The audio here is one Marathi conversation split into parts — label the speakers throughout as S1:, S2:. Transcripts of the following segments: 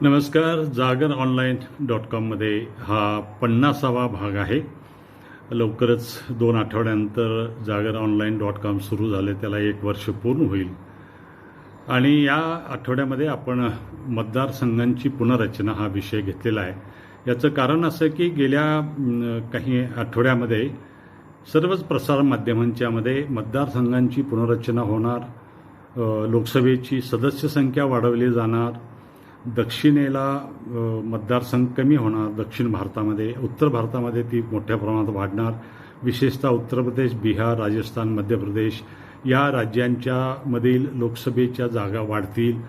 S1: नमस्कार. जागरऑनलाईन.com मध्ये हा 50वा भाग आहे. लवकरच 2 आठवड्यानंतर जागरऑनलाईन.com सुरू झाले, त्याला 1 वर्ष पूर्ण होईल. आणि या आठवड्यामध्ये आपण मतदारसंघांची पुनर्रचना हा विषय घेतलेला आहे. याचं कारण असं की गेल्या काही आठवड्यामध्ये सर्वच प्रसारमाध्यमांच्यामध्ये मतदारसंघांची पुनर्रचना होणार, लोकसभेची सदस्य संख्या वाढवली जाणार, दक्षिणेला मतदारसंघ कमी होणार, दक्षिण भारतामध्ये, उत्तर भारतामध्ये ती मोठ्या प्रमाणात वाढणार, विशेषतः उत्तर प्रदेश, बिहार, राजस्थान, मध्य प्रदेश या राज्यांच्या मधील लोकसभेच्या जागा वाढतील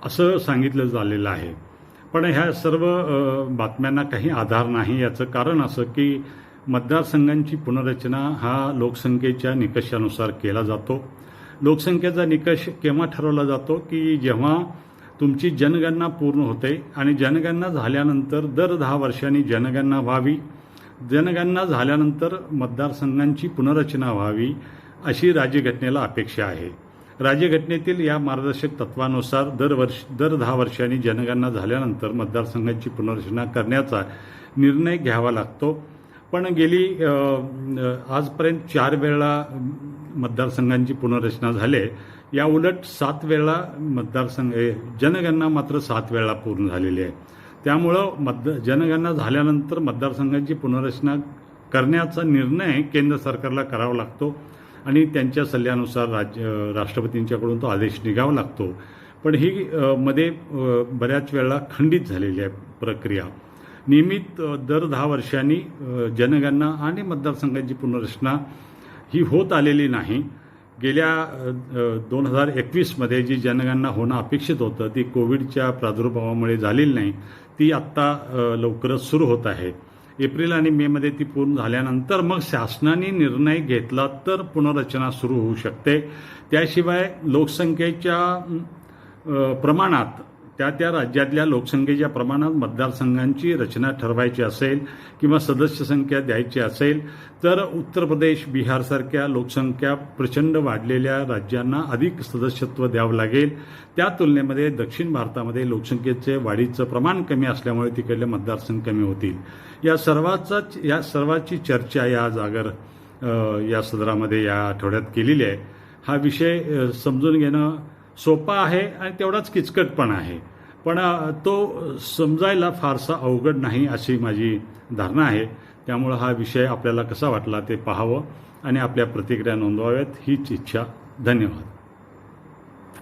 S1: असं सांगितलं झालेलं आहे. पण ह्या सर्व बातम्यांना काही आधार नाही. याचं कारण असं की मतदारसंघांची पुनर्रचना हा लोकसंख्येच्या निकषानुसार केला जातो. लोकसंख्येचा निकष केव्हा ठरवला जातो की जेव्हा तुमची जनगणना पूर्ण होते आणि जनगणना झाल्यानंतर दर 10 वर्षांनी जनगणना व्हावी, जनगणना झाल्यानंतर मतदारसंघांची पुनर्रचना व्हावी अशी राज्यघटनेला अपेक्षा आहे. राज्यघटनेतील या मार्गदर्शक तत्वानुसार दर 10 वर्षांनी जनगणना झाल्यानंतर मतदारसंघांची पुनर्रचना करण्याचा निर्णय घ्यावा लागतो. पण गेली आजपर्यंत 4 वेळा मतदारसंघांची पुनर्रचना झाली. या उलट 7 वेळा जनगणना मात्र 7 वेळा पूर्ण झालेली आहे. त्यामुळं जनगणना झाल्यानंतर मतदारसंघांची पुनर्रचना करण्याचा निर्णय केंद्र सरकारला करावा लागतो आणि त्यांच्या सल्ल्यानुसार राष्ट्रपतींच्याकडून तो आदेश निघावा लागतो. पण ही मध्ये बऱ्याच वेळा खंडित झालेली आहे प्रक्रिया. नियमित दर 10 वर्षांनी जनगणना आणि मतदारसंघांची पुनर्रचना ही होत आलेली नाही. गेल्या 2021मध्ये जी जनगणना होणं अपेक्षित होतं ती कोविडच्या प्रादुर्भावामुळे झालेली नाही. ती आत्ता लवकरच सुरू होत आहे. एप्रिल आणि मेमध्ये ती पूर्ण झाल्यानंतर मग शासनाने निर्णय घेतला तर पुनर्रचना सुरू होऊ शकते. त्याशिवाय लोकसंख्येच्या प्रमाणात त्या राज्यातल्या लोकसंख्येच्या प्रमाणात मतदारसंघांची रचना ठरवायची असेल किंवा सदस्य संख्या द्यायची असेल तर उत्तर प्रदेश, बिहारसारख्या लोकसंख्या प्रचंड वाढलेल्या राज्यांना अधिक सदस्यत्व द्यावं लागेल. त्या तुलनेमध्ये दक्षिण भारतामध्ये लोकसंख्येचे वाढीचं प्रमाण कमी असल्यामुळे तिकडले मतदारसंघ कमी होतील. या सर्वाची चर्चा या सदरामध्ये या आठवड्यात केलेली आहे. हा विषय समजून घेणं सोपा आहे आणि तेवढाच किचकट पण आहे. पण तो समजायला फारसा अवघड नाही अशी माझी धारणा आहे. त्यामुळं हा विषय आपल्याला कसा वाटला ते पाहावं आणि आपल्या प्रतिक्रिया नोंदवाव्यात हीच इच्छा. धन्यवाद.